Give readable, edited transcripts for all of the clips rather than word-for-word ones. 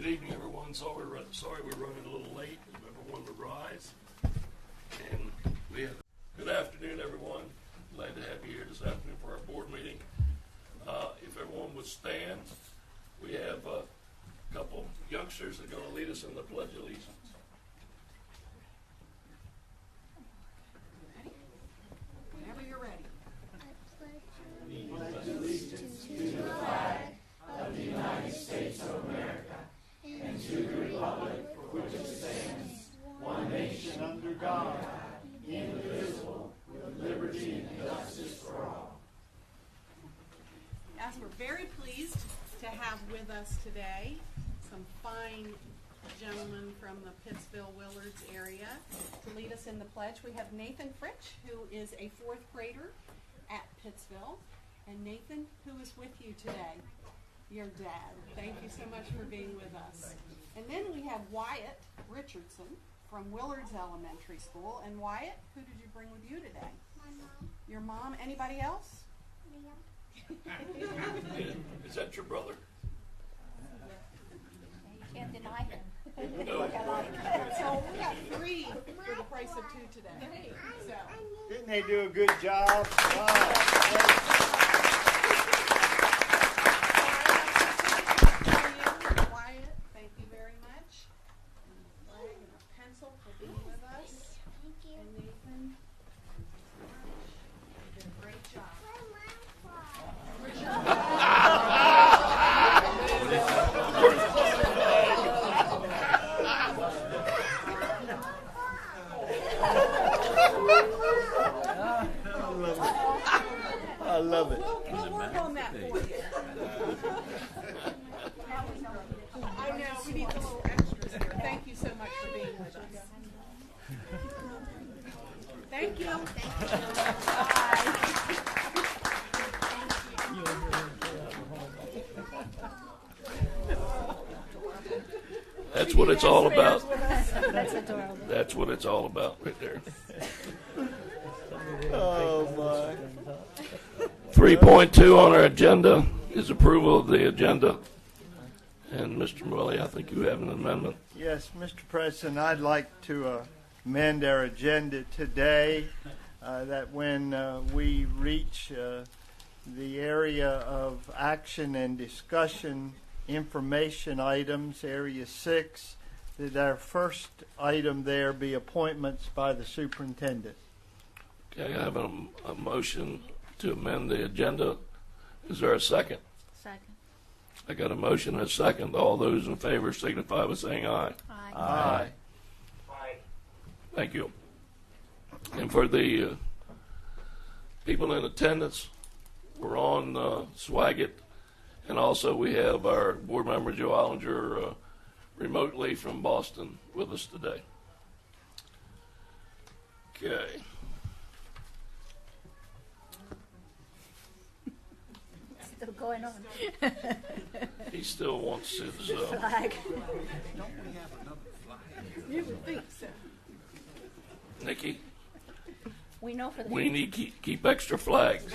evening, everyone. Sorry we're running a little late. Everyone to rise. And we have good afternoon, everyone. Glad to have you here this afternoon for our board meeting. If everyone would stand, we have a couple youngsters that are going to lead us in the Pledge of Allegiance. Whenever you're ready. I pledge allegiance to the flag of the United States of America and to the republic for which it stands, one nation under God, indivisible, with liberty and justice for all. Yes, we're very pleased to have with us today some fine gentlemen from the Pittsville-Willards area to lead us in the pledge. We have Nathan Fritch, who is a fourth grader at Pittsville. And Nathan, who is with you today? Your dad. Thank you so much for being with us. And then we have Wyatt Richardson from Willards Elementary School. And Wyatt, who did you bring with you today? My mom. Your mom. Anybody else? Is that your brother? You can't deny him. No. So we got three for the price of two today. So. Didn't they do a good job? Wow. Wyatt, thank you very much. And a pencil for being with us. Thank you. And Nathan, you did a great job. I love it. We'll work on that for you. I know, we need the little extras here. Thank you so much for being with us. Thank you. That's what it's all about. That's adorable. That's what it's all about right there. Oh, my. 3.2 on our agenda is approval of the agenda. And Mr. Morelli, I think you have an amendment. Yes, Mr. President, I'd like to amend our agenda today that when we reach the area of action and discussion information items, area 6, that our first item there be appointments by the superintendent. Okay, I have a motion to amend the agenda. Is there a second? Second. I got a motion and a second. All those in favor signify by saying aye. Aye. Aye. Thank you. And for the people in attendance, we're on Swaggart, and also we have our board member Joe Ollinger remotely from Boston with us today. Okay. Still going on. He still wants his. Flag. You would think so. Nikki, We know for the we need to keep extra flags.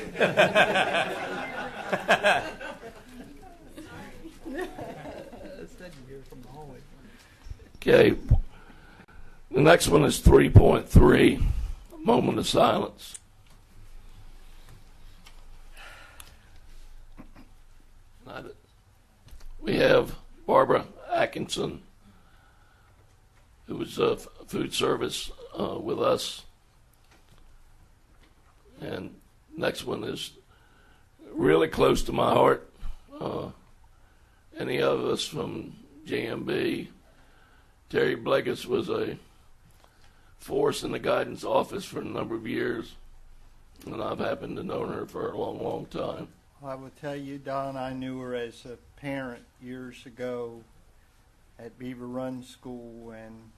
Okay. The next one is 3.3, moment of silence. We have Barbara Atkinson, who was food service with us. And next one is really close to my heart. Any of us from JMB, Terry Blegas was a force in the guidance office for a number of years, and I've happened to know her for a long, long time. I will tell you, Don, I knew her as a parent years ago at Beaver Run School, and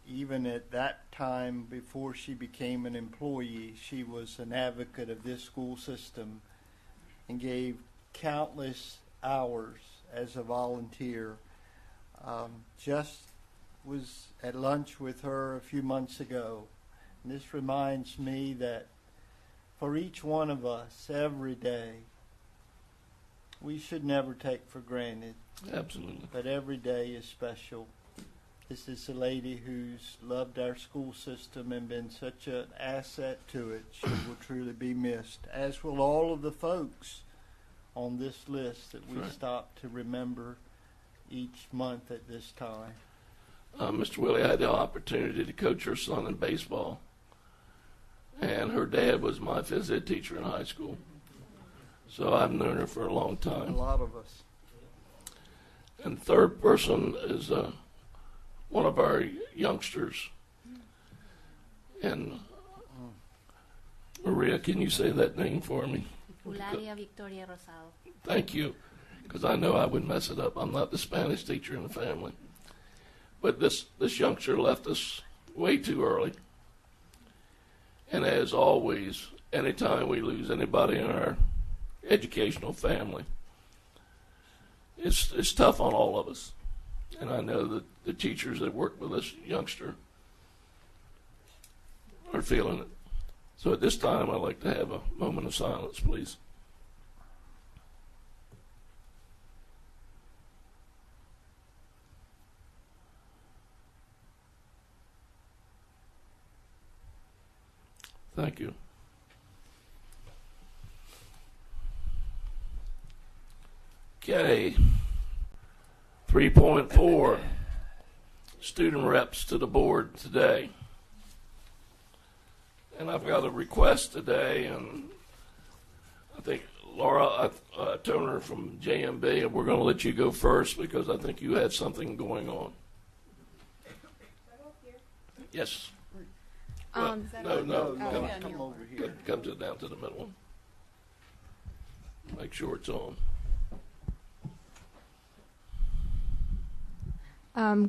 even at that time, before she became an employee, she was an advocate of this school system and gave countless hours as a volunteer. Just was at lunch with her a few months ago, and this reminds me that for each one of us every day, we should never take for granted, Absolutely. but every day is special. This is a lady who's loved our school system and been such an asset to it. She will truly be missed, as will all of the folks on this list that we Right. stop to remember each month at this time. Mr. Willie, I had the opportunity to coach her son in baseball, and her dad was my phys ed teacher in high school. So I've known her for a long A time. lot of us. And the third person is one of our youngsters. And Maria, can you say that name for me? Eulalia Victoria Rosado. Thank you, because I know I would mess it up. I'm not the Spanish teacher in the family. But this youngster left us way too early. And as always, anytime we lose anybody in our educational family, it's tough on all of us. And I know that the teachers that work with this youngster are feeling it. So at this time, I'd like to have a moment of silence, please. Thank you. Okay. 3.4 student reps to the board today. And I've got a request today, and I think Laura Toner from JMB, and we're going to let you go first because I think you had something going on. Yes. No. No, come over here. Come down to the middle one. Make sure it's on.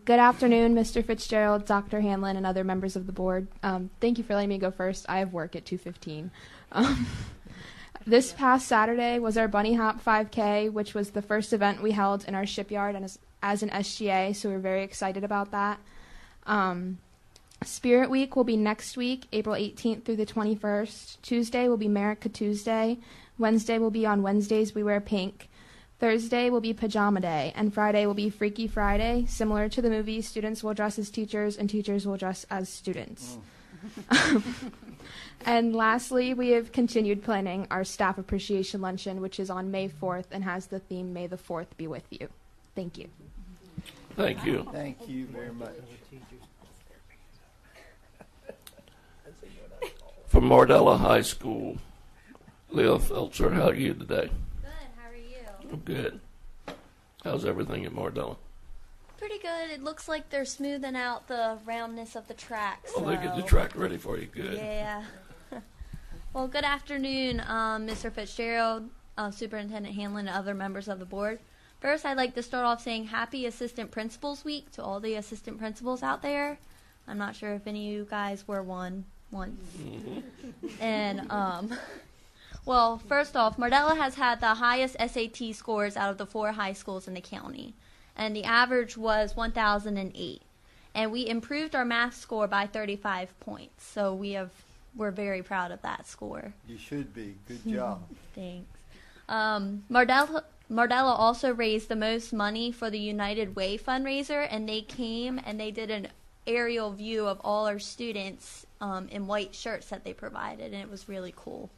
Good afternoon, Mr. Fitzgerald, Dr. Hanlon, and other members of the board. Thank you for letting me go first. I have work at 2:15. This past Saturday was our Bunny Hop 5K, which was the first event we held in our shipyard and as an SGA, so we're very excited about that. Spirit Week will be next week, April 18th through the 21st. Tuesday will be America Tuesday. Wednesday will be on Wednesdays We Wear Pink. Thursday will be Pajama Day, and Friday will be Freaky Friday. Similar to the movie, students will dress as teachers, and teachers will dress as students. And lastly, we have continued planning our Staff Appreciation Luncheon, which is on May 4th and has the theme, May the 4th be with you. Thank you. Thank you. Thank you very much. From Mardella High School, Leo Feltzer, how are you today? Good, how are you? I'm good. How's everything at Mardella? Pretty good. It looks like they're smoothing out the roundness of the track. Oh, they get the so- track ready for you. Good. Yeah. Well, good afternoon, Mr. Fitzgerald, Superintendent Hanlon, and other members of the board. First, I'd like to start off saying Happy Assistant Principals Week to all the assistant principals out there. I'm not sure if any of you guys were one once. And, well, first off, Mardella has had the highest SAT scores out of the 4 high schools in the county, and the average was 1,008. And we improved our math score by 35 points, so we're very proud of that score. You should be. Good job. Thanks. Mardella also raised the most money for the United Way fundraiser, and they came and they did an aerial view of all our students in white shirts that they provided, and it was really cool.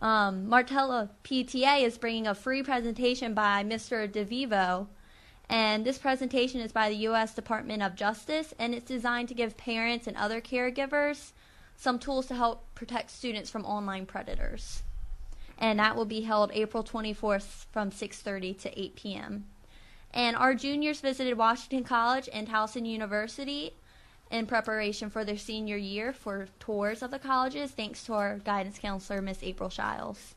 Martella PTA is bringing a free presentation by Mr. DeVivo, and this presentation is by the U.S. Department of Justice, and it's designed to give parents and other caregivers some tools to help protect students from online predators. And that will be held April 24th from 6:30 to 8 p.m. And our juniors visited Washington College and Towson University in preparation for their senior year for tours of the colleges, thanks to our guidance counselor, Miss April Shiles.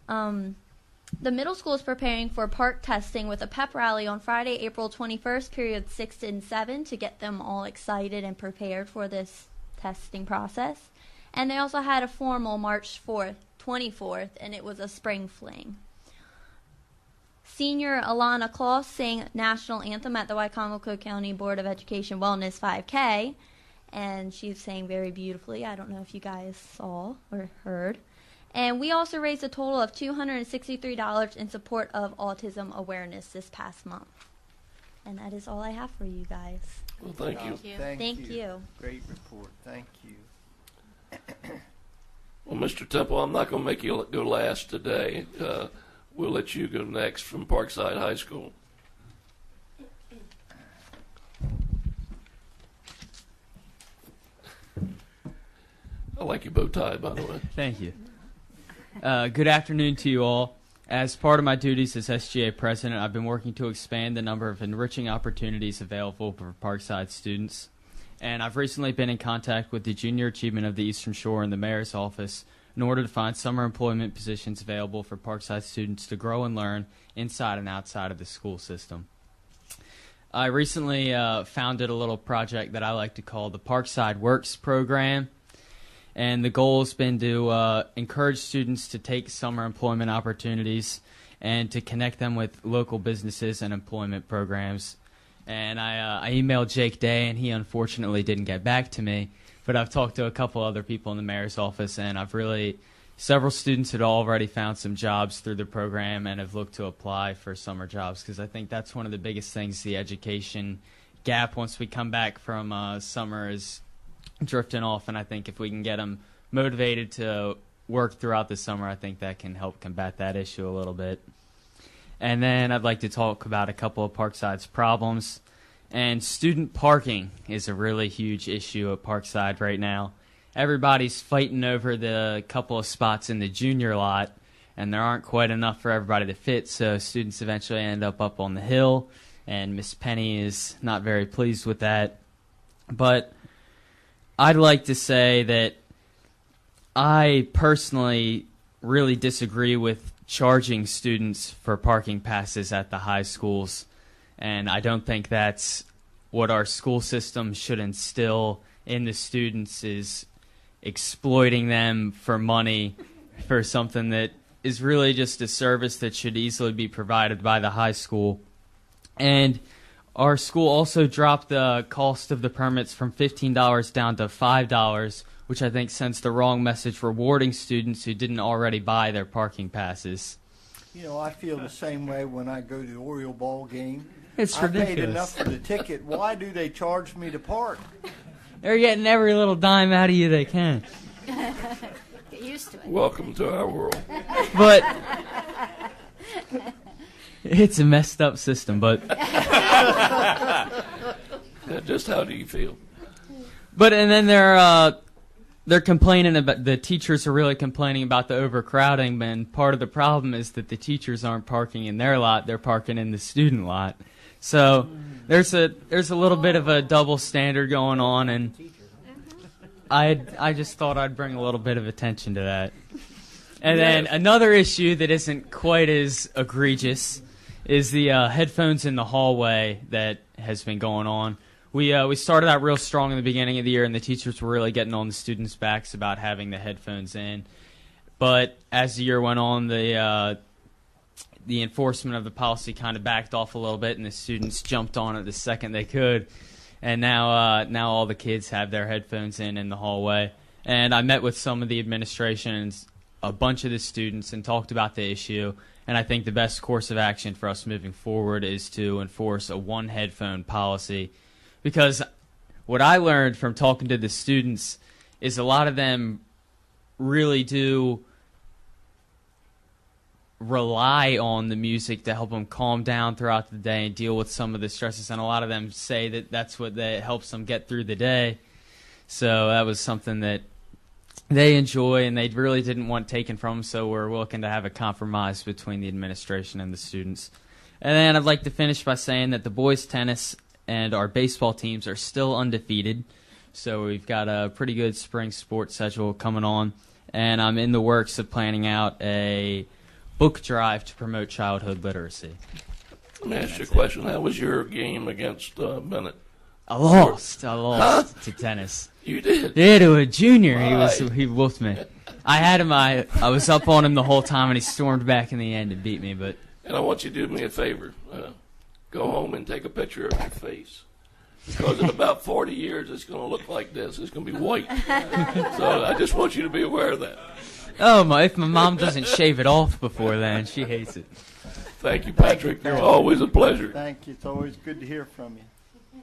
The middle school is preparing for park testing with a pep rally on Friday, April 21st, period 6 and 7, to get them all excited and prepared for this testing process. And they also had a formal March 24th, and it was a spring fling. Senior Alana Kloss sang national anthem at the Wicomico County Board of Education Wellness 5K, and she sang very beautifully. I don't know if you guys saw or heard. And we also raised a total of $263 in support of autism awareness this past month. And that is all I have for you guys. Well, thank you. Thank you. Great report. Thank you. Well, Mr. Temple, I'm not going to make you go last today. We'll let you go next from Parkside High School. I like your bow tie, by the way. Thank you. Good afternoon to you all. As part of my duties as SGA president, I've been working to expand the number of enriching opportunities available for Parkside students. And I've recently been in contact with the Junior Achievement of the Eastern Shore and the Mayor's Office in order to find summer employment positions available for Parkside students to grow and learn inside and outside of the school system. I recently founded a little project that I like to call the Parkside Works program. And the goal has been to encourage students to take summer employment opportunities and to connect them with local businesses and employment programs. And I emailed Jake Day, and he unfortunately didn't get back to me. But I've talked to a couple other people in the mayor's office, and several students had already found some jobs through the program and have looked to apply for summer jobs, because I think that's one of the biggest things, the education gap once we come back from summer is drifting off, and I think if we can get them motivated to work throughout the summer, I think that can help combat that issue a little bit. And then I'd like to talk about a couple of Parkside's problems. And student parking is a really huge issue at Parkside right now. Everybody's fighting over the couple of spots in the junior lot, and there aren't quite enough for everybody to fit, so students eventually end up on the hill, and Miss Penny is not very pleased with that. But I'd like to say that I personally really disagree with charging students for parking passes at the high schools, and I don't think that's what our school system should instill in the students, is exploiting them for money for something that is really just a service that should easily be provided by the high school. And our school also dropped the cost of the permits from $15 down to $5, which I think sends the wrong message rewarding students who didn't already buy their parking passes. You know, I feel the same way when I go to the Oriole ball game. It's I ridiculous. paid enough for the ticket. Why do they charge me to park? They're getting every little dime out of you they can. Get used to it. Welcome to our world. But it's a messed up system, but Just how do you feel? and then they're complaining about, the teachers are really complaining about the overcrowding, and part of the problem is that the teachers aren't parking in their lot, they're parking in the student lot. So there's a little bit of a double standard going on, and I just thought I'd bring a little bit of attention to that. And then another issue that isn't quite as egregious is the headphones in the hallway that has been going on. We started out real strong in the beginning of the year, and the teachers were really getting on the students' backs about having the headphones in. But as the year went on, the enforcement of the policy kind of backed off a little bit, and the students jumped on it the second they could. And now all the kids have their headphones in the hallway. And I met with some of the administration and a bunch of the students and talked about the issue. And I think the best course of action for us moving forward is to enforce a one headphone policy. Because what I learned from talking to the students is a lot of them really do rely on the music to help them calm down throughout the day and deal with some of the stresses. And a lot of them say that that's what helps them get through the day. So that was something that they enjoy and they really didn't want taken from them, so we're looking to have a compromise between the administration and the students. And then I'd like to finish by saying that the boys' tennis and our baseball teams are still undefeated, so we've got a pretty good spring sports schedule coming on, and I'm in the works of planning out a book drive to promote childhood literacy. Let me ask you a question. How was your game against Bennett? I lost to tennis. You did? Yeah, to a junior. Right. He whooped me. I had him. I was up on him the whole time, and he stormed back in the end and beat me. But And I want you to do me a favor. Go home and take a picture of your face. Because in about 40 years, it's going to look like this. It's going to be white. So I just want you to be aware of that. Oh, if my mom doesn't shave it off before then, she hates it. Thank you, Patrick. You're always a pleasure. Thank you. It's always good to hear from you.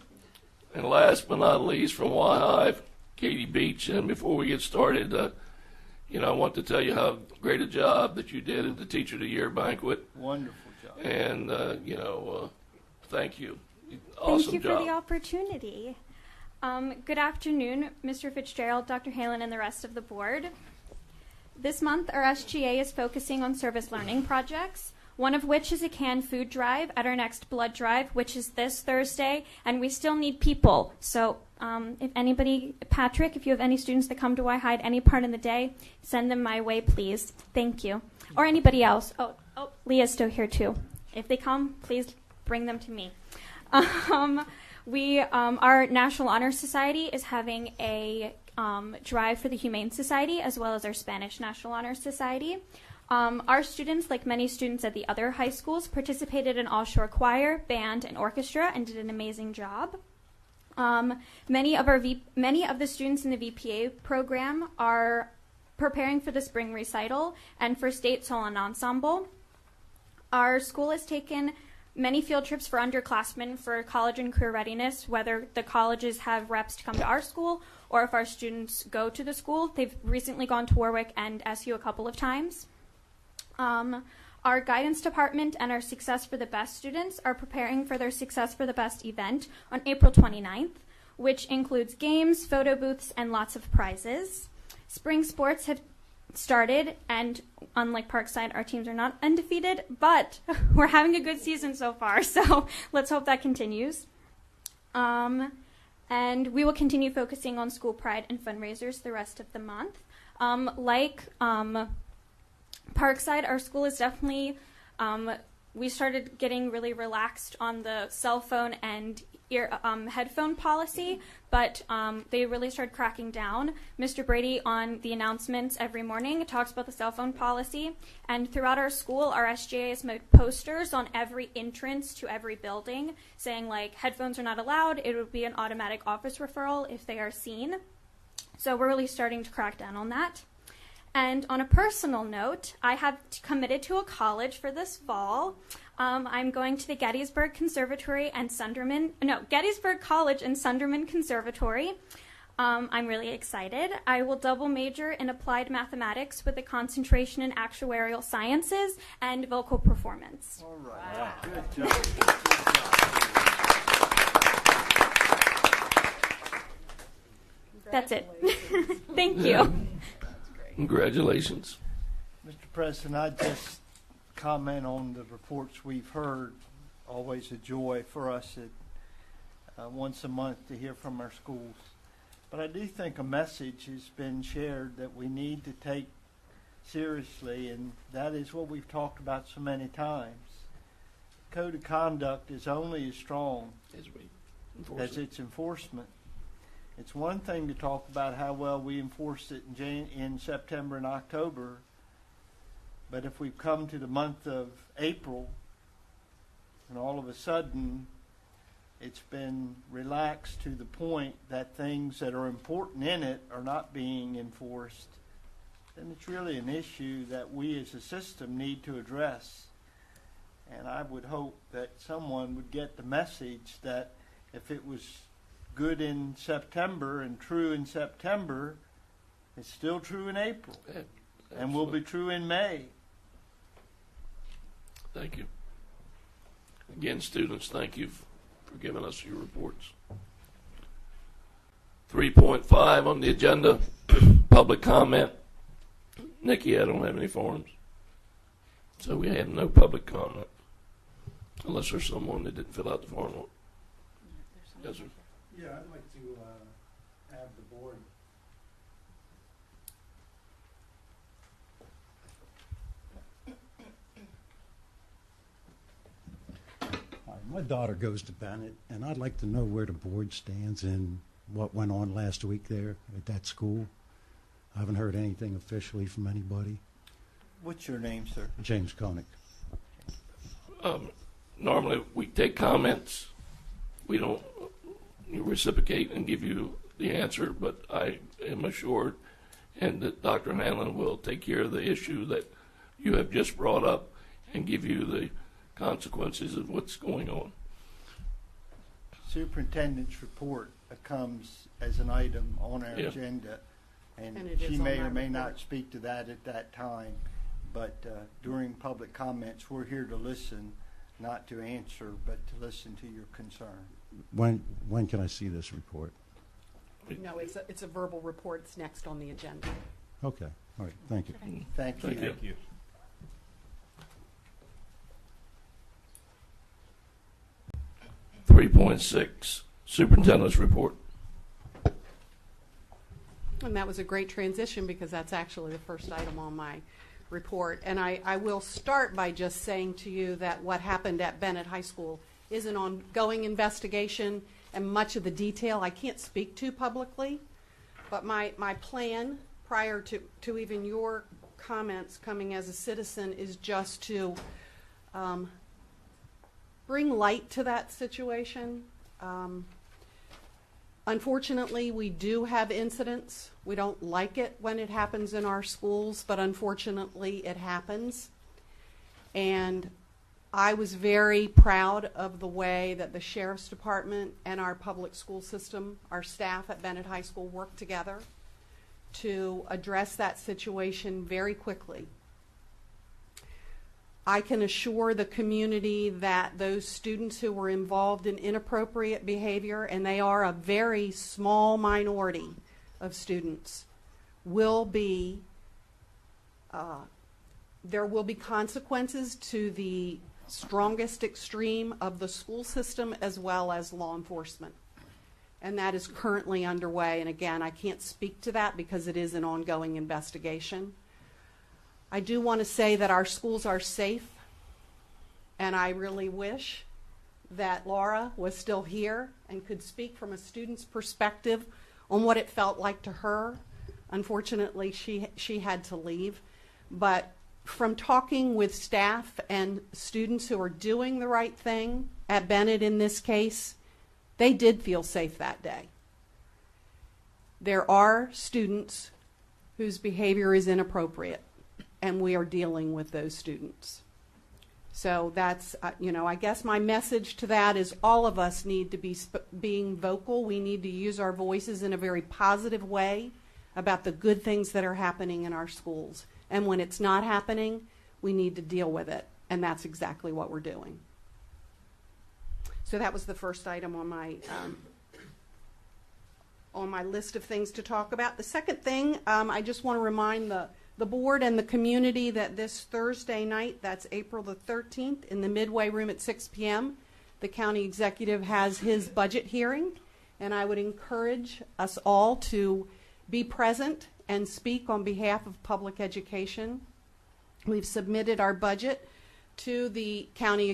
And last but not least, from Y-Hive, Katie Beach. And before we get started, I want to tell you how great a job that you did at the Teacher of the Year banquet. Wonderful job. And, thank you. Awesome Thank you job. for the opportunity. Good afternoon, Mr. Fitzgerald, Dr. Halen, and the rest of the board. This month, our SGA is focusing on service learning projects, one of which is a canned food drive at our next blood drive, which is this Thursday, and we still need people. So if anybody, Patrick, if you have any students that come to Y-Hide any part in the day, send them my way, please. Thank you. Or anybody else. Oh, Leah's still here, too. If they come, please bring them to me. Our National Honor Society is having a drive for the Humane Society, as well as our Spanish National Honor Society. Our students, like many students at the other high schools, participated in all-shore choir, band, and orchestra, and did an amazing job. Many of the students in the VPA program are preparing for the spring recital and for state solo and ensemble. Our school has taken many field trips for underclassmen for college and career readiness, whether the colleges have reps to come to our school or if our students go to the school. They've recently gone to Warwick and SU a couple of times. Our guidance department and our Success for the Best students are preparing for their Success for the Best event on April 29th, which includes games, photo booths, and lots of prizes. Spring sports have started, and unlike Parkside, our teams are not undefeated, but we're having a good season so far, so let's hope that continues. And we will continue focusing on school pride and fundraisers the rest of the month. Parkside, our school is definitely, we started getting really relaxed on the cell phone and headphone policy, but they really started cracking down. Mr. Brady, on the announcements every morning, talks about the cell phone policy, and throughout our school, our SGA has made posters on every entrance to every building saying, like, headphones are not allowed. It would be an automatic office referral if they are seen. So we're really starting to crack down on that. And on a personal note, I have committed to a college for this fall. I'm going to the Gettysburg College and Sunderman Conservatory. I'm really excited. I will double major in applied mathematics with a concentration in actuarial sciences and vocal performance. All right. Wow. Good job. That's it. Thank you. Congratulations. Mr. President, I just comment on the reports we've heard. Always a joy for us at once a month to hear from our schools. But I do think a message has been shared that we need to take seriously, and that is what we've talked about so many times. Code of conduct is only as strong as its enforcement. It's one thing to talk about how well we enforce it in September and October, but if we've come to the month of April and all of a sudden it's been relaxed to the point that things that are important in it are not being enforced, then it's really an issue that we as a system need to address. And I would hope that someone would get the message that if it was good in September and true in September, it's still true in April. Yeah, and will be true in May. Thank you. Again, students, thank you for giving us your reports. 3.5 on the agenda, public comment. Nikki, I don't have any forms. So we have no public comment. Unless there's someone that didn't fill out the form. Yes, sir. Yeah, I'd like to have the board. Hi, my daughter goes to Bennett, and I'd like to know where the board stands and what went on last week there at that school. I haven't heard anything officially from anybody. What's your name, sir? James Koenig. Normally we take comments. We don't reciprocate and give you the answer, but I am assured and that Dr. Hanlon will take care of the issue that you have just brought up and give you the consequences of what's going on. Superintendent's report comes as an item on our agenda, and it she is on may my or may report. not speak to that at that time, but during public comments, we're here to listen, not to answer, but to listen to your concern. When can I see this report? No, it's a verbal report. It's next on the agenda. Okay, all right, thank you. Thank you. Thank you. 3.6, Superintendent's Report. And that was a great transition because that's actually the first item on my report. And I will start by just saying to you that what happened at Bennett High School is an ongoing investigation, and much of the detail I can't speak to publicly. But my plan prior to even your comments coming as a citizen is just to bring light to that situation. Unfortunately, we do have incidents. We don't like it when it happens in our schools, but unfortunately it happens. And I was very proud of the way that the Sheriff's Department and our public school system, our staff at Bennett High School, worked together to address that situation very quickly. I can assure the community that those students who were involved in inappropriate behavior, and they are a very small minority of students, will be, there will be consequences to the strongest extreme of the school system as well as law enforcement. And that is currently underway. And again, I can't speak to that because it is an ongoing investigation. I do want to say that our schools are safe, and I really wish that Laura was still here and could speak from a student's perspective on what it felt like to her. Unfortunately, she had to leave. But from talking with staff and students who are doing the right thing at Bennett in this case, they did feel safe that day. There are students whose behavior is inappropriate, and we are dealing with those students. So that's, I guess my message to that is all of us need to be being vocal. We need to use our voices in a very positive way about the good things that are happening in our schools. And when it's not happening, we need to deal with it. And that's exactly what we're doing. So that was the first item on my list of things to talk about. The second thing, I just want to remind the board and the community that this Thursday night, that's April the 13th, in the Midway Room at 6 p.m., the county executive has his budget hearing, and I would encourage us all to be present and speak on behalf of public education. We've submitted our budget to the county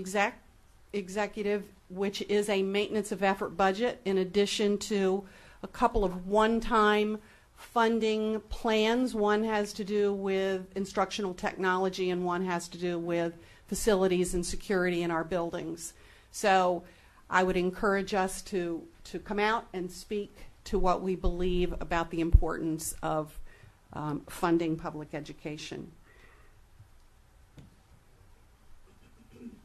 executive, which is a maintenance of effort budget, in addition to a couple of one-time funding plans. One has to do with instructional technology and one has to do with facilities and security in our buildings. So I would encourage us to come out and speak to what we believe about the importance of funding public education.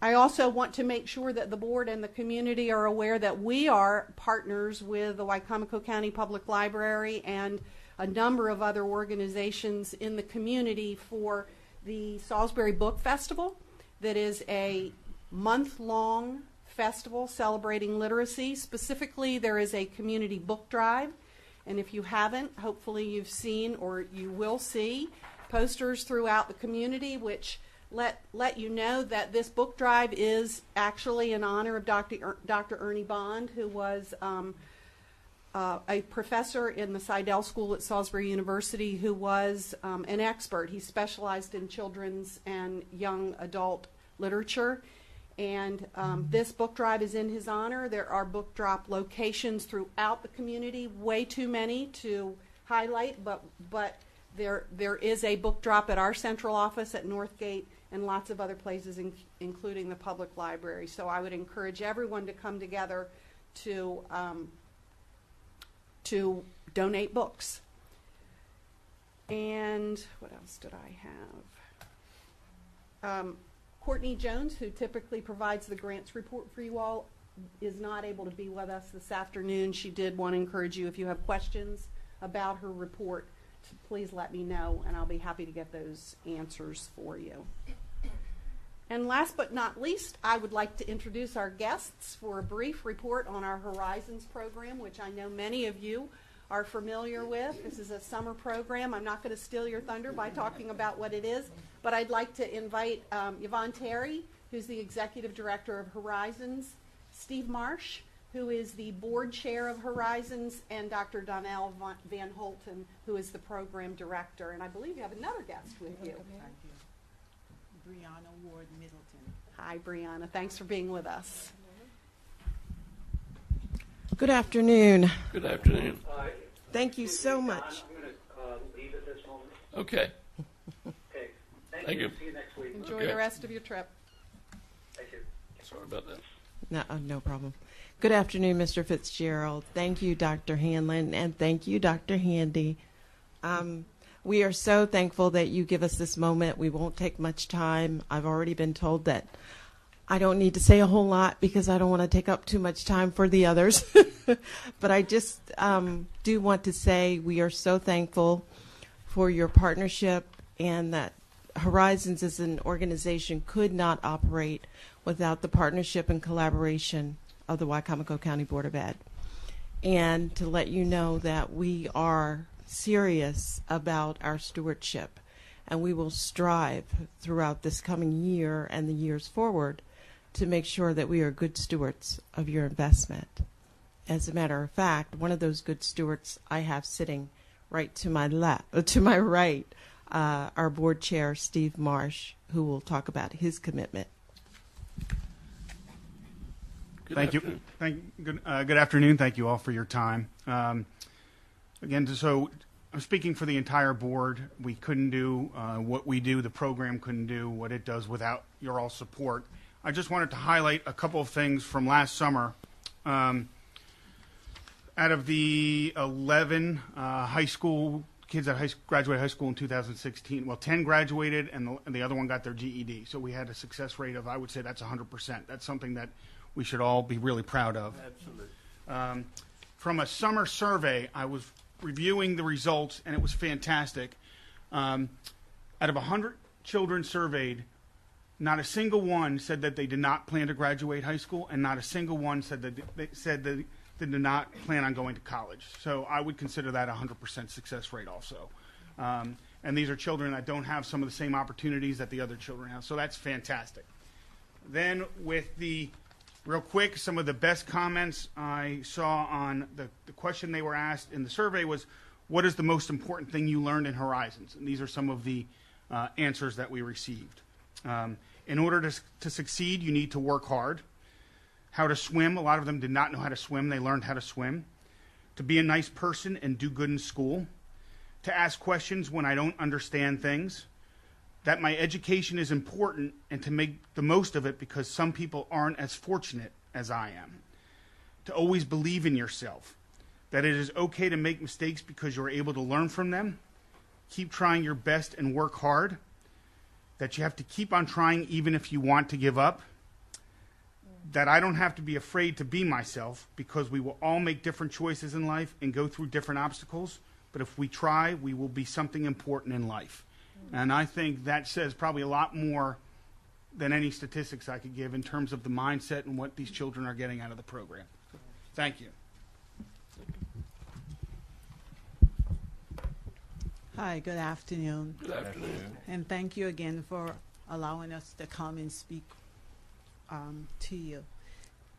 I also want to make sure that the board and the community are aware that we are partners with the Wicomico County Public Library and a number of other organizations in the community for the Salisbury Book Festival. That is a month-long festival celebrating literacy. Specifically, there is a community book drive, and if you haven't, hopefully you've seen or you will see posters throughout the community which let you know that this book drive is actually in honor of Dr. Ernie Bond, who was a professor in the Seidel School at Salisbury University, who was an expert. He specialized in children's and young adult literature. And this book drive is in his honor. There are book drop locations throughout the community, way too many to highlight, but there is a book drop at our central office at Northgate and lots of other places, including the public library. So I would encourage everyone to come together to donate books. And what else did I have? Courtney Jones, who typically provides the grants report for you all, is not able to be with us this afternoon. She did want to encourage you, if you have questions about her report, to please let me know, and I'll be happy to get those answers for you. And last but not least, I would like to introduce our guests for a brief report on our Horizons program, which I know many of you are familiar with. This is a summer program. I'm not going to steal your thunder by talking about what it is, but I'd like to invite Yvonne Terry, who's the Executive Director of Horizons, Steve Marsh, who is the Board Chair of Horizons, and Dr. Donnell Van Holten, who is the Program Director. And I believe you have another guest with you. Brianna Ward Middleton. Hi, Brianna. Thanks for being with us. Good afternoon. Good afternoon. Thank you so much. I'm going to leave at this moment. Okay. Okay. Thank you. See you next week. Enjoy Okay. the rest of your trip. Thank you. Sorry about that. No problem. Good afternoon, Mr. Fitzgerald. Thank you, Dr. Hanlon, and thank you, Dr. Handy. We are so thankful that you give us this moment. We won't take much time. I've already been told that I don't need to say a whole lot because I don't want to take up too much time for the others. But I just do want to say we are so thankful for your partnership, and that Horizons as an organization could not operate without the partnership and collaboration of the Wicomico County Board of Ed. And to let you know that we are serious about our stewardship, and we will strive throughout this coming year and the years forward to make sure that we are good stewards of your investment. As a matter of fact, one of those good stewards I have sitting right to my right, our board chair, Steve Marsh, who will talk about his commitment. Thank you. Good afternoon. Thank you all for your time. Again, so I'm speaking for the entire board. We couldn't do what we do. The program couldn't do what it does without your all support. I just wanted to highlight a couple of things from last summer. Out of the 11 high school kids that graduated high school in 2016, well, 10 graduated, and the other one got their GED. So we had a success rate of, I would say, that's 100%. That's something that we should all be really proud of. Absolutely. From a summer survey, I was reviewing the results, and it was fantastic. Out of 100 children surveyed, not a single one said that they did not plan to graduate high school, and not a single one said that they did not plan on going to college. So I would consider that a 100% success rate also. And these are children that don't have some of the same opportunities that the other children have. So that's fantastic. Then with the real quick, some of the best comments I saw on the question they were asked in the survey was, what is the most important thing you learned in Horizons? And these are some of the answers that we received. In order to succeed, you need to work hard. How to swim, a lot of them did not know how to swim. They learned how to swim. To be a nice person and do good in school. To ask questions when I don't understand things. That my education is important, and to make the most of it because some people aren't as fortunate as I am. To always believe in yourself. That it is okay to make mistakes because you're able to learn from them. Keep trying your best and work hard. That you have to keep on trying even if you want to give up. That I don't have to be afraid to be myself because we will all make different choices in life and go through different obstacles. But if we try, we will be something important in life. And I think that says probably a lot more than any statistics I could give in terms of the mindset and what these children are getting out of the program. Thank you. Hi, good afternoon. Good afternoon. And thank you again for allowing us to come and speak to you.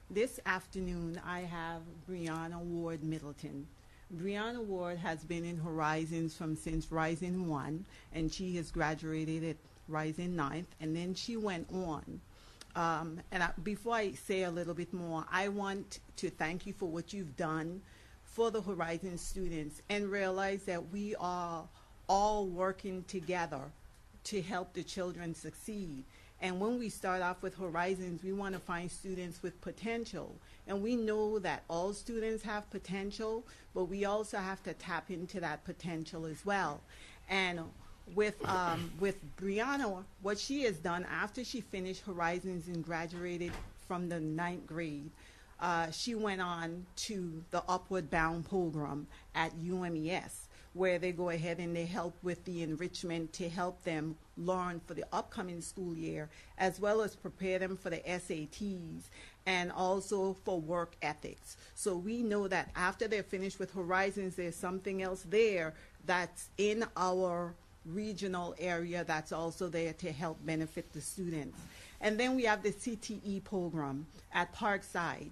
This afternoon, I have Brianna Ward Middleton. Brianna Ward has been in Horizons since Rising 1, and she has graduated at Rising 9th, and then she went on. Before I say a little bit more, I want to thank you for what you've done for the Horizon students, and realize that we are all working together to help the children succeed. And when we start off with Horizons, we want to find students with potential. And we know that all students have potential, but we also have to tap into that potential as well. And with Brianna, what she has done after she finished Horizons and graduated from the 9th grade, she went on to the Upward Bound program at UMES, where they go ahead and they help with the enrichment to help them learn for the upcoming school year, as well as prepare them for the SATs and also for work ethics. So we know that after they're finished with Horizons, there's something else there that's in our regional area that's also there to help benefit the students. And then we have the CTE program at Parkside.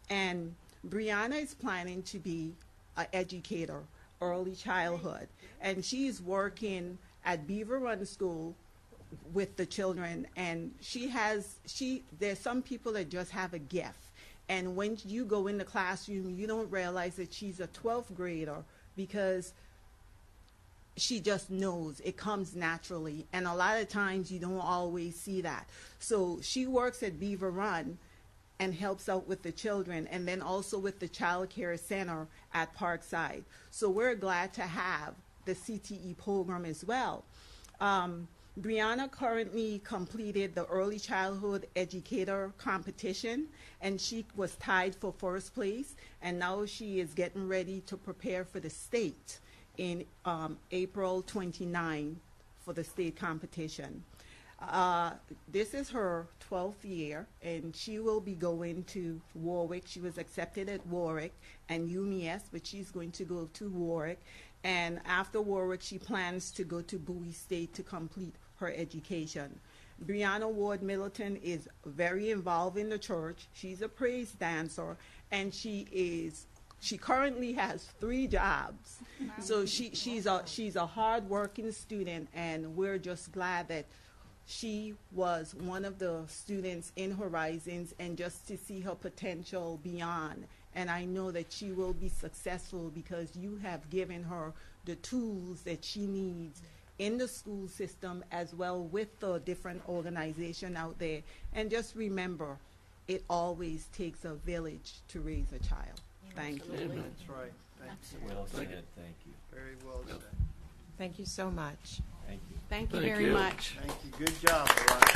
And Brianna is planning to be an educator, early childhood. And she's working at Beaver Run School with the children. And there's some people that just have a gift. And when you go in the classroom, you don't realize that she's a 12th grader because she just knows. It comes naturally. And a lot of times you don't always see that. So she works at Beaver Run and helps out with the children, and then also with the child care center at Parkside. So we're glad to have the CTE program as well. Brianna currently completed the early childhood educator competition, and she was tied for first place, and now she is getting ready to prepare for the state in April 29 for the state competition. This is her 12th year, and she will be going to Warwick. She was accepted at Warwick and UMES, but she's going to go to Warwick. And after Warwick, she plans to go to Bowie State to complete her education. Brianna Ward Middleton is very involved in the church. She's a praise dancer, and she currently has 3 jobs. Wow. So she's a hard-working student, and we're just glad that she was one of the students in Horizons, and just to see her potential beyond. And I know that she will be successful because you have given her the tools that she needs in the school system, as well with the different organizations out there. And just remember, it always takes a village to raise a child. Thank you. That's right. Well said. Thank you. Very well said. Thank you so much. Thank you. Thank you very much. Thank you. Good job, Brianna.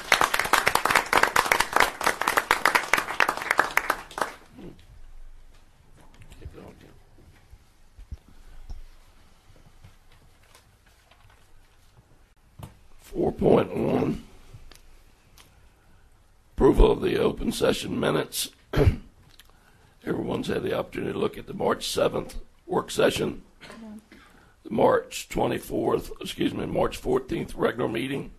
Keep going, Jim. 4.1, approval of the open session minutes. Everyone's had the opportunity to look at the March 7th work session, the March 14th regular meeting,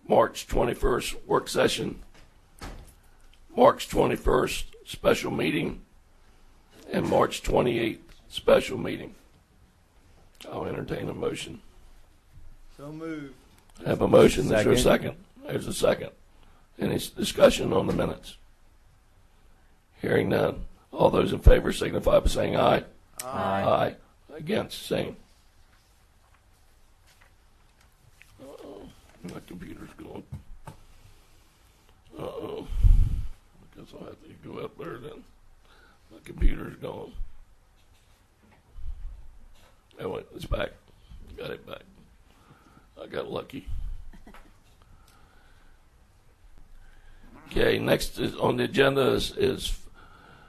March 21st work session, March 21st special meeting, and March 28th special meeting. I'll entertain a motion. So moved. I have a motion. Is there a second? There's a second. Any discussion on the minutes? Hearing none. All those in favor signify by saying aye. Aye. Aye. Against, same. Uh-oh. My computer's going. Uh-oh. I guess I'll have to go up there then. My computer's gone. Oh, wait, it's back. Got it back. I got lucky. Okay, next on the agenda is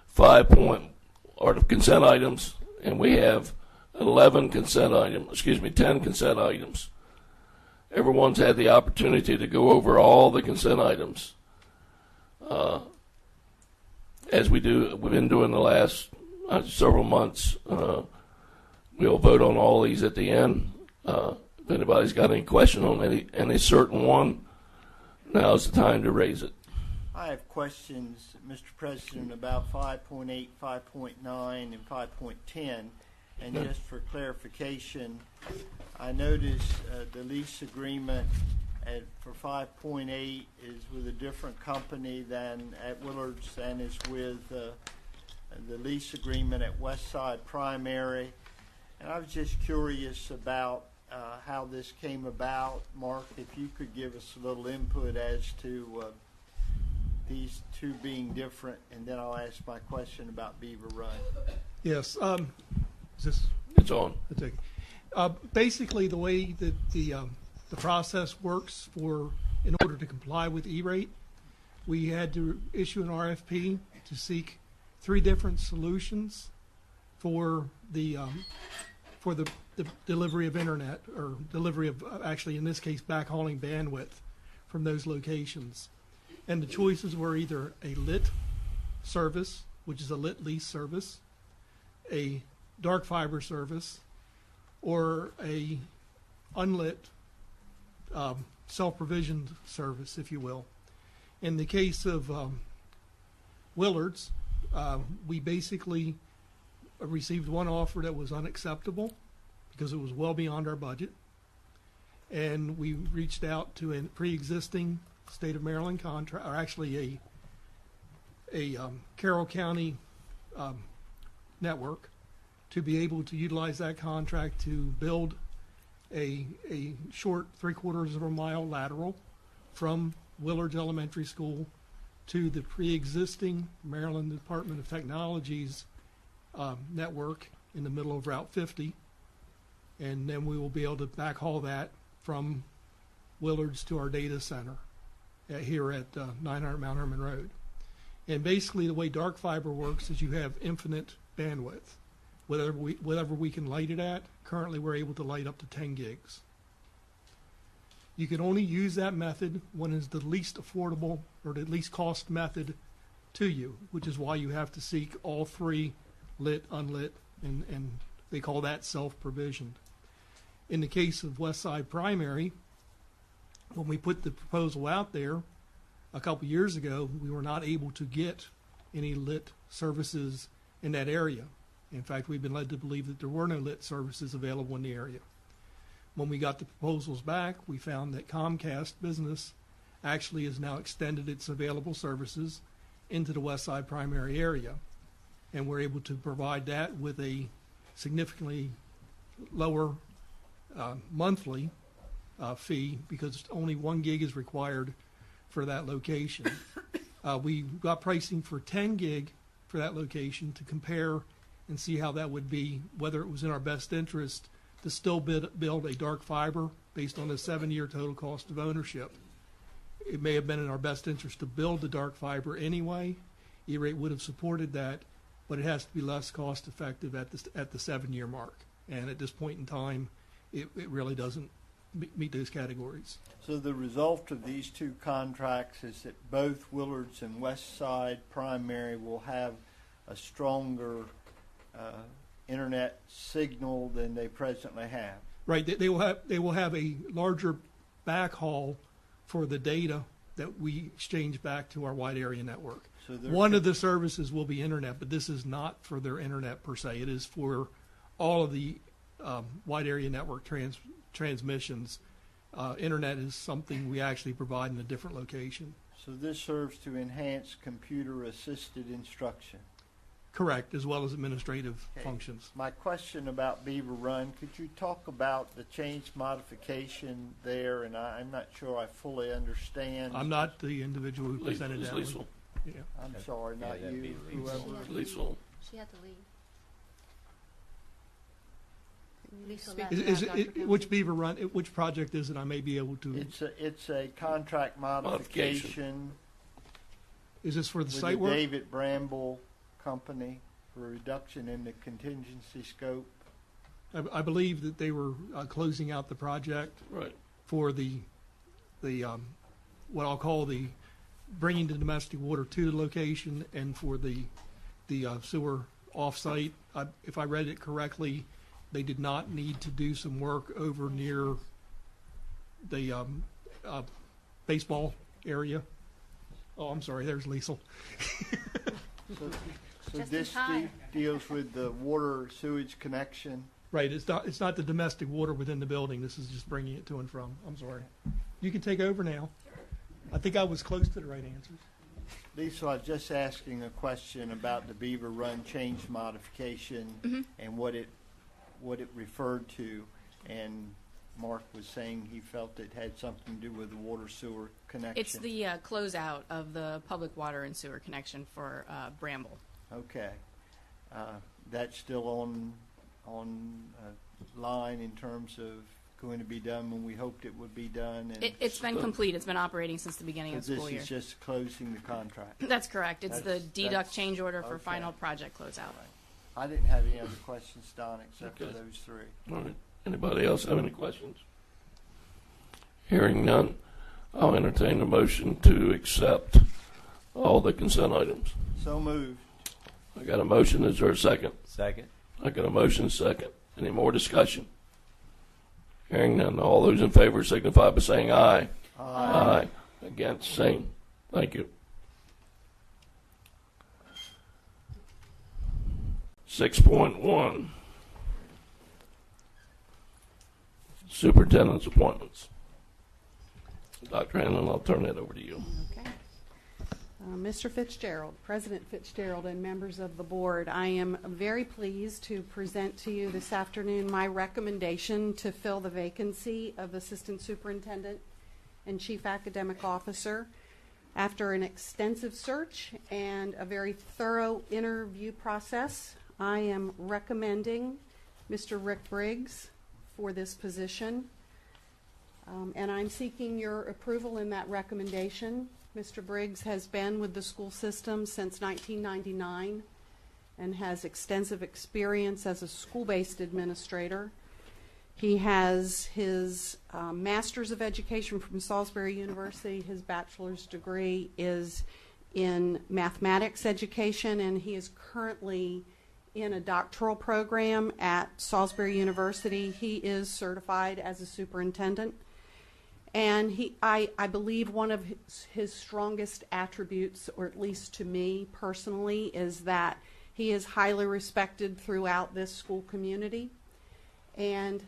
5 point are the consent items, and we have 10 consent items. Everyone's had the opportunity to go over all the consent items. As we've been doing the last several months. We'll vote on all these at the end. If anybody's got any question on any certain one, now's the time to raise it. I have questions, Mr. President, about 5.8, 5.9, and 5.10. And just for clarification, I noticed the lease agreement for 5.8 is with a different company than at Willard's, and is with the lease agreement at Westside Primary. And I was just curious about how this came about. Mark, if you could give us a little input as to these two being different, and then I'll ask my question about Beaver Run. Yes. Is this? It's on. It's okay. Basically, the way that the process works in order to comply with E-rate, we had to issue an RFP to seek 3 different solutions for the delivery of internet, or delivery of, actually in this case, backhauling bandwidth from those locations. And the choices were either a lit service, which is a lit lease service, a dark fiber service, or a unlit self-provisioned service, if you will. In the case of Willard's, we basically received one offer that was unacceptable because it was well beyond our budget, and we reached out to a pre-existing state of Maryland contract, or actually a Carroll County network, to be able to utilize that contract to build a short 3/4 of a mile lateral from Willard's Elementary School to the pre-existing Maryland Department of Technology's network in the middle of Route 50, and then we will be able to backhaul that from Willard's to our data center here at 900 Mount Herman Road. And basically the way dark fiber works is you have infinite bandwidth. Whatever we can light it at, currently we're able to light up to 10 gigs. You can only use that method when it's the least affordable or the least cost method to you, which is why you have to seek all 3, lit, unlit, and they call that self-provisioned. In the case of Westside Primary, when we put the proposal out there a couple years ago, we were not able to get any lit services in that area. In fact, we've been led to believe that there were no lit services available in the area. When we got the proposals back, we found that Comcast Business actually has now extended its available services into the Westside Primary area, and we're able to provide that with a significantly lower monthly fee, because only 1 gig is required for that location. We got pricing for 10 gig for that location to compare and see how that would be, whether it was in our best interest to still build a dark fiber based on a 7-year total cost of ownership. It may have been in our best interest to build the dark fiber anyway. E-rate would have supported that, but it has to be less cost effective at the 7-year mark. And at this point in time, it really doesn't meet those categories. So the result of these 2 contracts is that both Willard's and Westside Primary will have a stronger internet signal than they presently have. Right. They will have a larger backhaul for the data that we exchange back to our wide area network. So one of the services will be internet, but this is not for their internet per se. It is for all of the wide area network transmissions. Internet is something we actually provide in a different location. So this serves to enhance computer-assisted instruction. Correct, as well as administrative functions. My question about Beaver Run, could you talk about the change modification there? And I'm not sure I fully understand. I'm not the individual who presented that. Liesl. Yeah. I'm sorry, not you, whoever. Liesl. She had to leave. Which Beaver Run? Which project is it? I may be able to. It's a contract modification. Is this for the with site work? David Bramble Company for a reduction in the contingency scope. I believe that they were closing out the project for the what I'll call the bringing the domestic water to the location, and for the sewer offsite. If I read it correctly, they did not need to do some work over near the baseball area. Oh, I'm sorry. There's Liesl. So this deals with the water sewage connection. Right. It's not the domestic water within the building. This is just bringing it to and from. I'm sorry. You can take over now. I think I was close to the right answers. Lisa, I was just asking a question about the Beaver Run change modification and what it referred to, and Mark was saying he felt it had something to do with the water sewer connection. It's the closeout of the public water and sewer connection for Bramble. Okay. That's still line in terms of going to be done when we hoped it would be done? And It's been complete. It's been operating since the beginning of the school year. This is just closing the contract. That's correct. It's the deduct change order for final project closeout. Right. I didn't have any other questions, Don, except for those three. All right. Anybody else have any questions? Hearing none, I'll entertain a motion to accept all the consent items. So moved. I got a motion. Is there a second? Second. I got a motion, second. Any more discussion? Hearing none, all those in favor signify by saying aye. Aye. Against, same. Thank you. 6.1, Superintendent's appointments. Dr. Hanlon, I'll turn that over to you. Okay. Mr. Fitzgerald, President Fitzgerald, and members of the board, I am very pleased to present to you this afternoon my recommendation to fill the vacancy of Assistant Superintendent and Chief Academic Officer. After an extensive search and a very thorough interview process, I am recommending Mr. Rick Briggs for this position, and I'm seeking your approval in that recommendation. Mr. Briggs has been with the school system since 1999 and has extensive experience as a school-based administrator. He has his Master's of Education from Salisbury University. His bachelor's degree is in mathematics education, and he is currently in a doctoral program at Salisbury University. He is certified as a superintendent. And I believe one of his strongest attributes, or at least to me personally, is that he is highly respected throughout this school community. And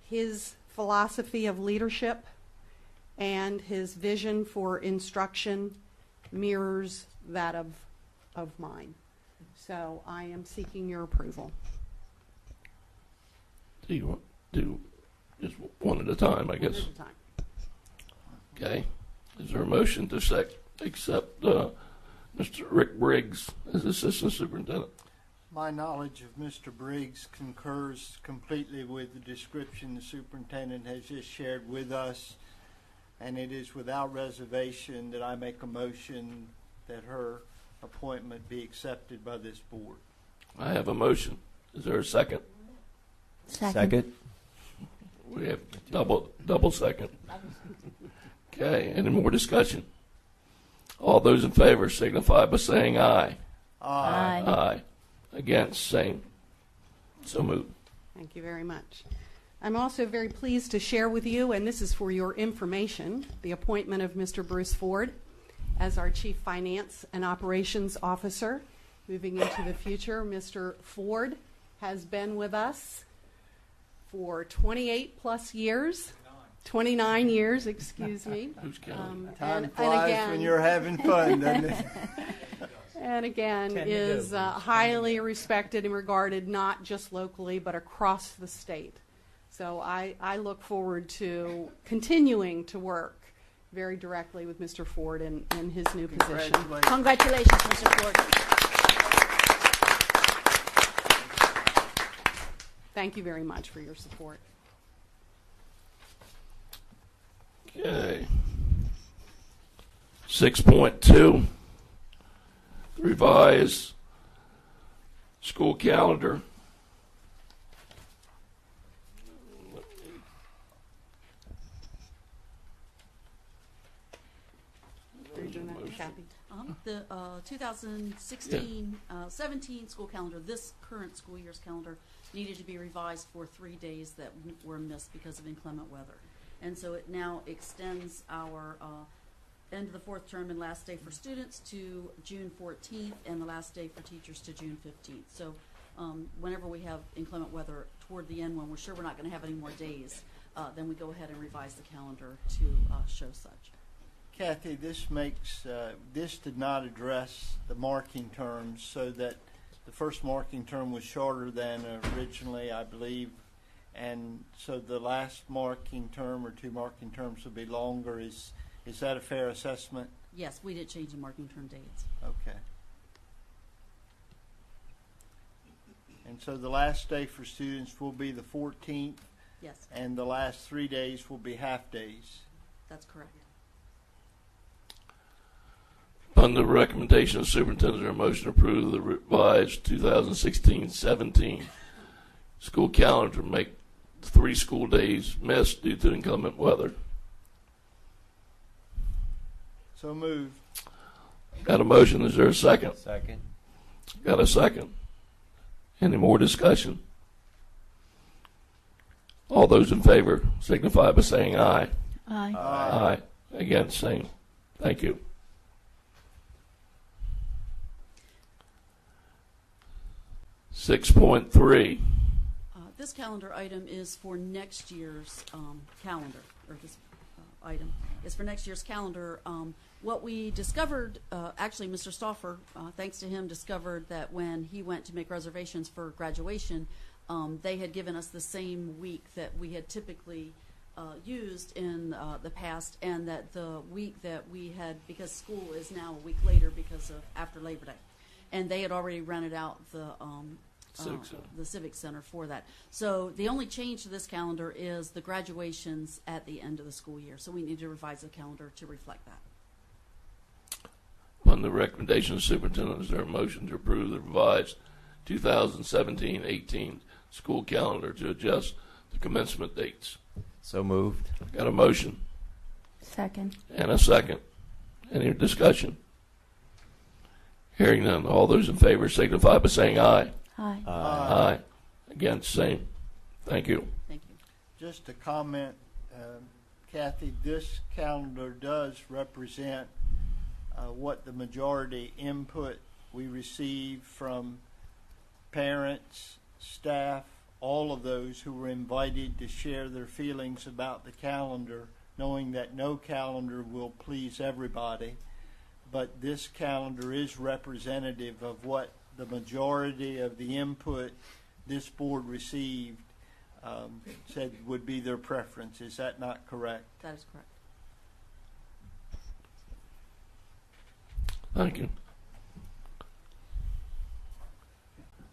his philosophy of leadership and his vision for instruction mirrors that of mine. So I am seeking your approval. Do you want to do just one at a time, I guess? One at a time. Okay. Is there a motion to accept Mr. Rick Briggs as Assistant Superintendent? My knowledge of Mr. Briggs concurs completely with the description the superintendent has just shared with us, and it is without reservation that I make a motion that her appointment be accepted by this board. I have a motion. Is there a second? Second. We have double second. Okay, any more discussion? All those in favor signify by saying aye. Aye. Aye. Against, same. So moved. Thank you very much. I'm also very pleased to share with you, and this is for your information, the appointment of Mr. Bruce Ford as our Chief Finance and Operations Officer. Moving into the future, Mr. Ford has been with us for 28 plus years. 29 years, excuse me. Who's counting? Time flies when you're having fun, doesn't it? And again, is highly respected and regarded not just locally but across the state. So I look forward to continuing to work very directly with Mr. Ford in his new position. Congratulations, Mr. Ford. Thank you very much for your support. Okay. 6.2, revise school calendar. Are you doing that, Kathy? The 2016-17 school calendar, this current school year's calendar, needed to be revised for 3 days that were missed because of inclement weather. And so it now extends our end of the fourth term and last day for students to June 14th and the last day for teachers to June 15th. So whenever we have inclement weather toward the end when we're sure we're not going to have any more days, then we go ahead and revise the calendar to show such. Kathy, this makes, this did not address the marking terms, so that the first marking term was shorter than originally, I believe, and so the last marking term or two marking terms will be longer. Is that a fair assessment? Yes, we did change the marking term dates. Okay. And so the last day for students will be the 14th, Yes, and the last 3 days will be half days. that's correct. Upon the recommendation of the superintendent, is there a motion to approve the revised 2016-17 school calendar to make 3 school days missed due to inclement weather? So moved. Got a motion. Is there a second? Second. Got a second. Any more discussion? All those in favor signify by saying aye. Aye. Aye. Against, same. Thank you. Six point three. This calendar item is for next year's calendar, or this item is for next year's calendar. What we discovered, actually, Mr. Stauffer, thanks to him, discovered that when he went to make reservations for graduation, they had given us the same week that we had typically used in the past, and that the week that we had, because school is now a week later because of after Labor Day, and they had already rented out the Civic Center for that. So the only change to this calendar is the graduations at the end of the school year. So we need to revise the calendar to reflect that. On the recommendation of the superintendent, is there a motion to approve the revised 2017-18 school calendar to adjust the commencement dates? So moved. Got a motion Second. and a second. Any discussion? Hearing none. All those in favor signify by saying aye. Aye. Aye. Against, same. Thank you. Thank you. Just a comment, Kathy, this calendar does represent what the majority input we receive from parents, staff, all of those who were invited to share their feelings about the calendar, knowing that no calendar will please everybody. But this calendar is representative of what the majority of the input this board received said would be their preference. Is that not correct? That is correct. Thank you.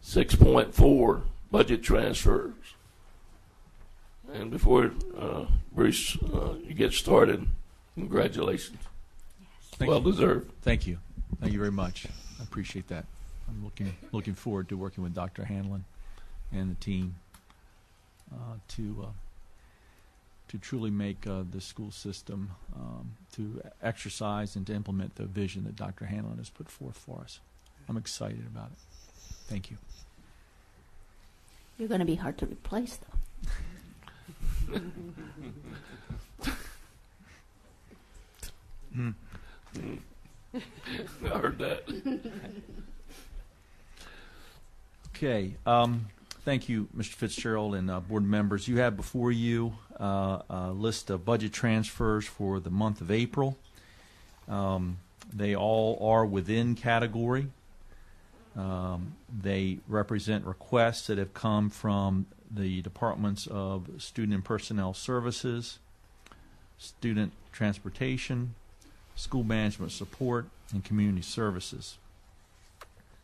6.4, budget transfers. And before Bruce, you get started, congratulations. Thank Well you. deserved. Thank you. Thank you very much. I appreciate that. I'm looking forward to working with Dr. Hanlon and the team to truly make the school system to exercise and to implement the vision that Dr. Hanlon has put forth for us. I'm excited about it. Thank you. You're going to be hard to replace, though. I heard that. Okay. Thank you, Mr. Fitzgerald and board members. You have before you a list of budget transfers for the month of April. They all are within category. They represent requests that have come from the Departments of Student and Personnel Services, Student Transportation, School Management Support, and Community Services.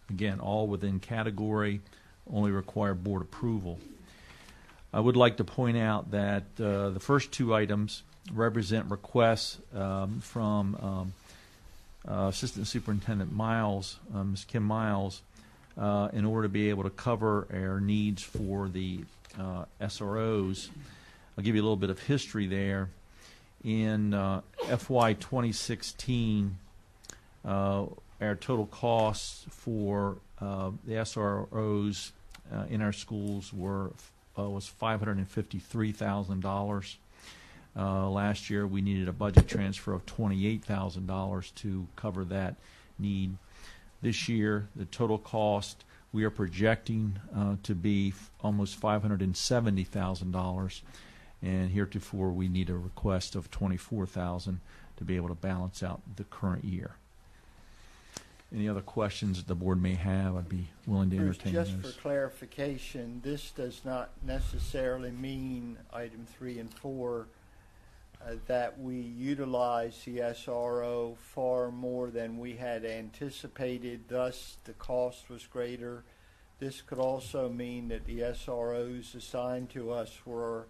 Again, all within category, only require board approval. I would like to point out that the first two items represent requests from Assistant Superintendent Miles, Ms. Kim Miles, in order to be able to cover our needs for the SROs. I'll give you a little bit of history there. In FY 2016, our total costs for the SROs in our schools was $553,000. Last year, we needed a budget transfer of $28,000 to cover that need. This year, the total cost we are projecting to be almost $570,000, and heretofore we need a request of $24,000 to be able to balance out the current year. Any other questions that the board may have, I'd be willing to entertain Just those. for clarification, this does not necessarily mean item 3 and 4 that we utilize the SRO far more than we had anticipated, thus the cost was greater. this could also mean that the SROs assigned to us were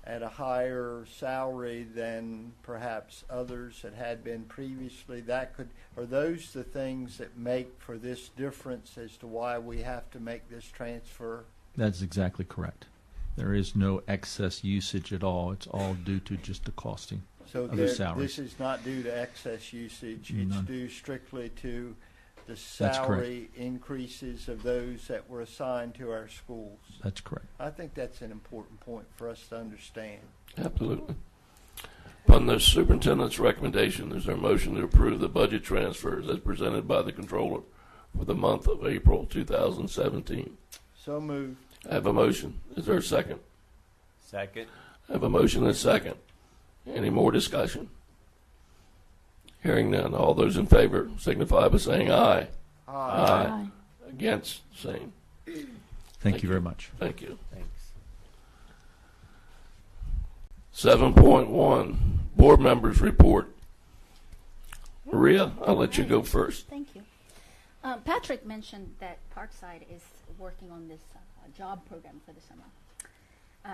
at a higher salary than perhaps others that had been previously. Are those the things that make for this difference as to why we have to make this transfer? That's exactly correct. There is no excess usage at all. It's all due to just the costing of the salaries. This is not due to excess usage. None. It's due strictly to the That's salary increases of those that were assigned to our schools. That's correct. I think that's an important point for us to understand. Absolutely. Upon the superintendent's recommendation, is there a motion to approve the budget transfers as presented by the controller for the month of April 2017? So moved. I have a motion. Is there a second? Second. I have a motion and a second. Any more discussion? Hearing none. All those in favor signify by saying aye. Aye. Aye. Against, same. Thank you very much. Thank you. Thanks. 7.1, board members report. Maria, I'll let you go first. Thank you. Patrick mentioned that Parkside is working on this job program for the summer.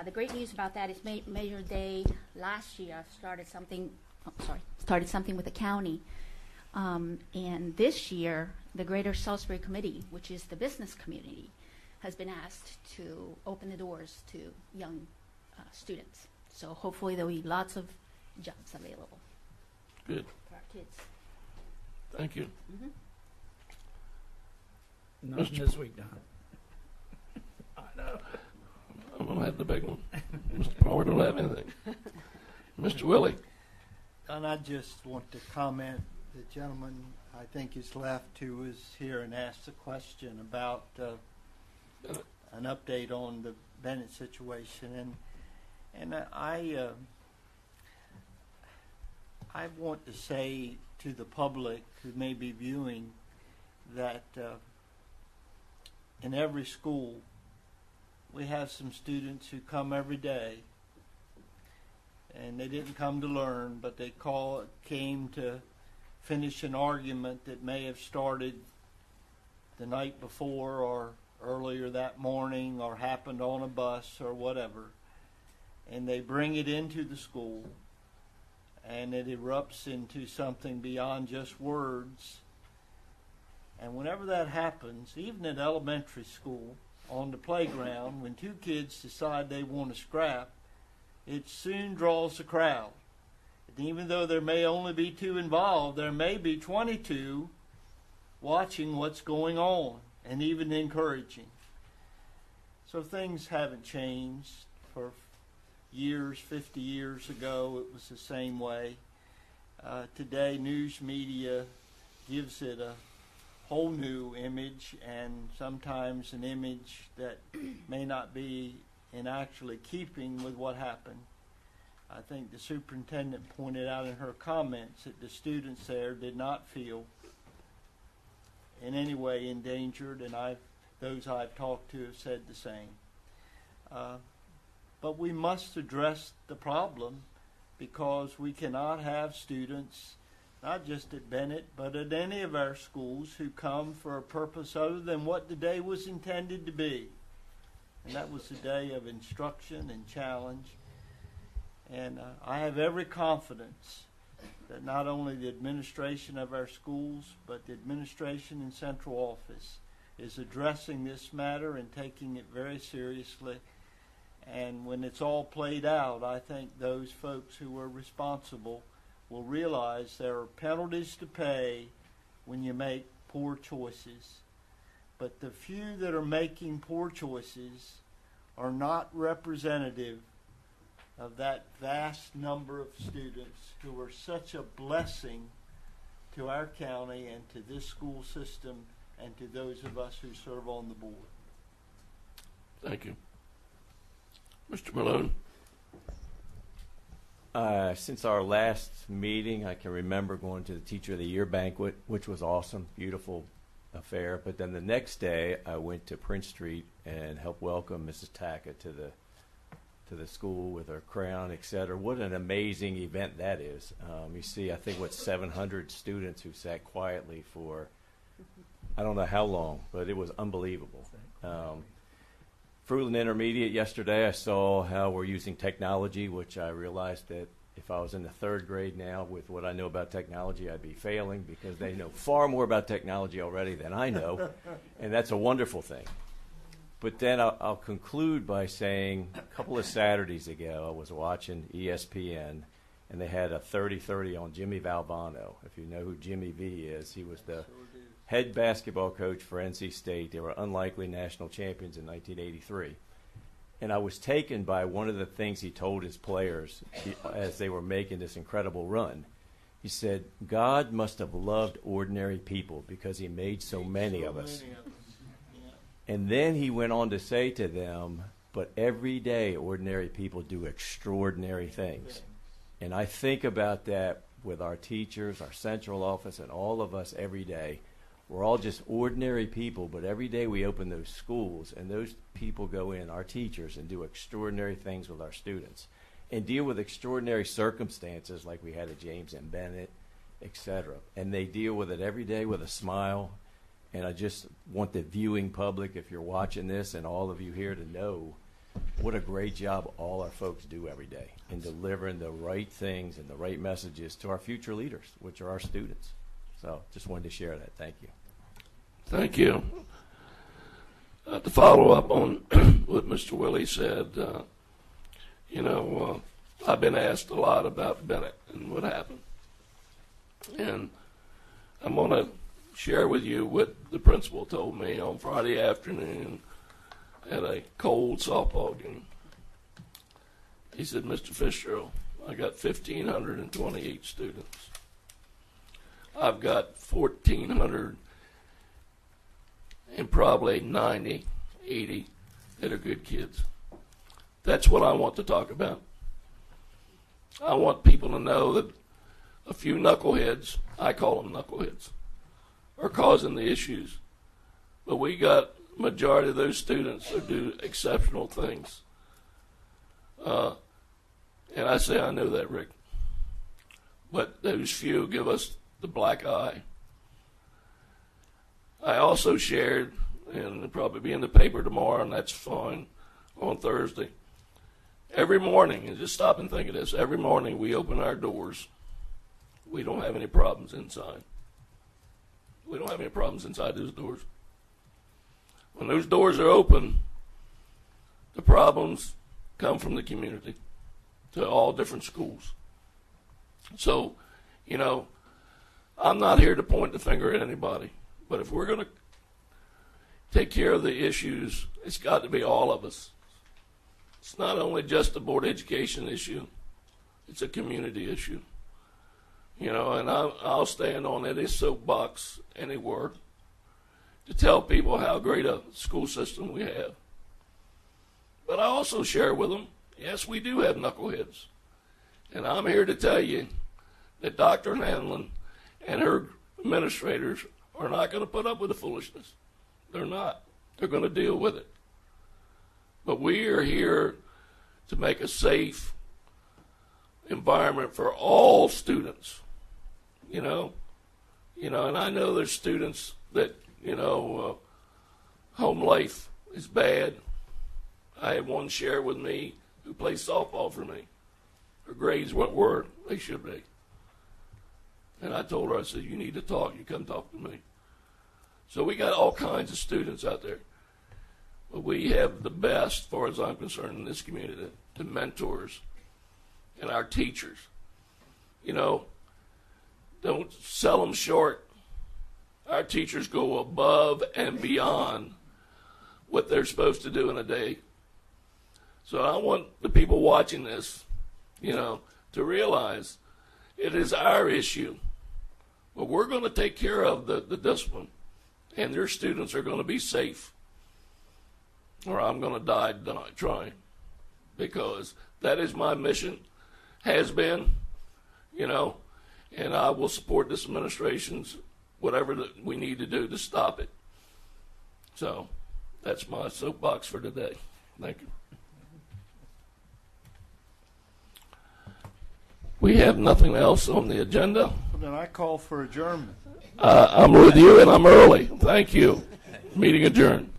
The great news about that is Measure Day last year started something with the county. And this year, the Greater Salisbury Committee, which is the business community, has been asked to open the doors to young students. So hopefully there will be lots of jobs available. Good. For our kids. Thank you. Mm-hmm. Nothing this week, Don. I know. I'm going to have the big one. Mr. Palmer don't have anything. Mr. Willie. And I just want to comment, the gentleman I think is left who was here and asked a question about an update on the Bennett situation. And I want to say to the public who may be viewing that in every school we have some students who come every day, and they didn't come to learn, but they came to finish an argument that may have started the night before or earlier that morning or happened on a bus or whatever. And they bring it into the school, and it erupts into something beyond just words. And whenever that happens, even at elementary school, on the playground, when two kids decide they want to scrap, it soon draws a crowd. And even though there may only be two involved, there may be 22 watching what's going on and even encouraging. So things haven't changed. For years, 50 years ago, it was the same way. Today, news media gives it a whole new image, and sometimes an image that may not be in actually keeping with what happened. I think the superintendent pointed out in her comments that the students there did not feel in any way endangered, and those I've talked to have said the same. But we must address the problem, because we cannot have students, not just at Bennett, but at any of our schools, who come for a purpose other than what the day was intended to be. And that was a day of instruction and challenge. And I have every confidence that not only the administration of our schools, but the administration in central office is addressing this matter and taking it very seriously. And when it's all played out, I think those folks who are responsible will realize there are penalties to pay when you make poor choices. But the few that are making poor choices are not representative of that vast number of students who are such a blessing to our county and to this school system and to those of us who serve on the board. Thank you. Mr. Malone. Since our last meeting, I can remember going to the Teacher of the Year banquet, which was awesome, beautiful affair. But then the next day, I went to Prince Street and helped welcome Mrs. Tackett to the school with her crown, etc. What an amazing event that is. You see, I think, 700 students who sat quietly for, I don't know how long, but it was unbelievable. Fruitland Intermediate yesterday, I saw how we're using technology, which I realized that if I was in the third grade now with what I know about technology, I'd be failing because they know far more about technology already than I know, and that's a wonderful thing. But then I'll conclude by saying a couple of Saturdays ago, I was watching ESPN, and they had a 30-30 on Jimmy Valvano. If you know who Jimmy V is, he was the head basketball coach for NC State. They were unlikely national champions in 1983. And I was taken by one of the things he told his players as they were making this incredible run. He said, God must have loved ordinary people because he made so many of us. And then he went on to say to them, but every day ordinary people do extraordinary things. And I think about that with our teachers, our central office, and all of us every day. We're all just ordinary people, but every day we open those schools, and those people go in, our teachers, and do extraordinary things with our students and deal with extraordinary circumstances like we had at James and Bennett, etc. And they deal with it every day with a smile. And I just want the viewing public, if you're watching this, and all of you here to know what a great job all our folks do every day in delivering the right things and the right messages to our future leaders, which are our students. So just wanted to share that. Thank you. Thank you. To follow up on what Mr. Willie said, I've been asked a lot about Bennett and what happened. And I'm going to share with you what the principal told me on Friday afternoon at a cold softball game. He said, Mr. Fitzgerald, I got 1,528 students. I've got 1,400 and probably 90, 80 that are good kids. That's what I want to talk about. I want people to know that a few knuckleheads, I call them knuckleheads, are causing the issues. But we got majority of those students who do exceptional things. And I say I know that, Rick. But those few give us the black eye. I also shared, and it'll probably be in the paper tomorrow, and that's fine, on Thursday. Every morning, and just stop and think of this, every morning we open our doors. We don't have any problems inside. We don't have any problems inside those doors. When those doors are open, the problems come from the community to all different schools. So, I'm not here to point the finger at anybody, but if we're going to take care of the issues, it's got to be all of us. It's not only just a board education issue, it's a community issue. And I'll stand on any soapbox anywhere to tell people how great a school system we have. But I also share with them, yes, we do have knuckleheads. And I'm here to tell you that Dr. Hanlon and her administrators are not going to put up with the foolishness. They're not. They're going to deal with it. But we are here to make a safe environment for all students. And I know there's students that, home life is bad. I had one share with me who plays softball for me. Her grades weren't where they should be. And I told her, I said, you need to talk. You come talk to me. So we got all kinds of students out there. But we have the best, as far as I'm concerned, in this community, the mentors and our teachers. Don't sell them short. Our teachers go above and beyond what they're supposed to do in a day. So I want the people watching this, to realize it is our issue. But we're going to take care of the discipline, and their students are going to be safe. Or I'm going to die trying, because that is my mission, has been, and I will support this administration's whatever that we need to do to stop it. So that's my soapbox for today. Thank you. We have nothing else on the agenda. Well, then I call for adjournment. I'm with you, and I'm early. Thank you. Meeting adjourned.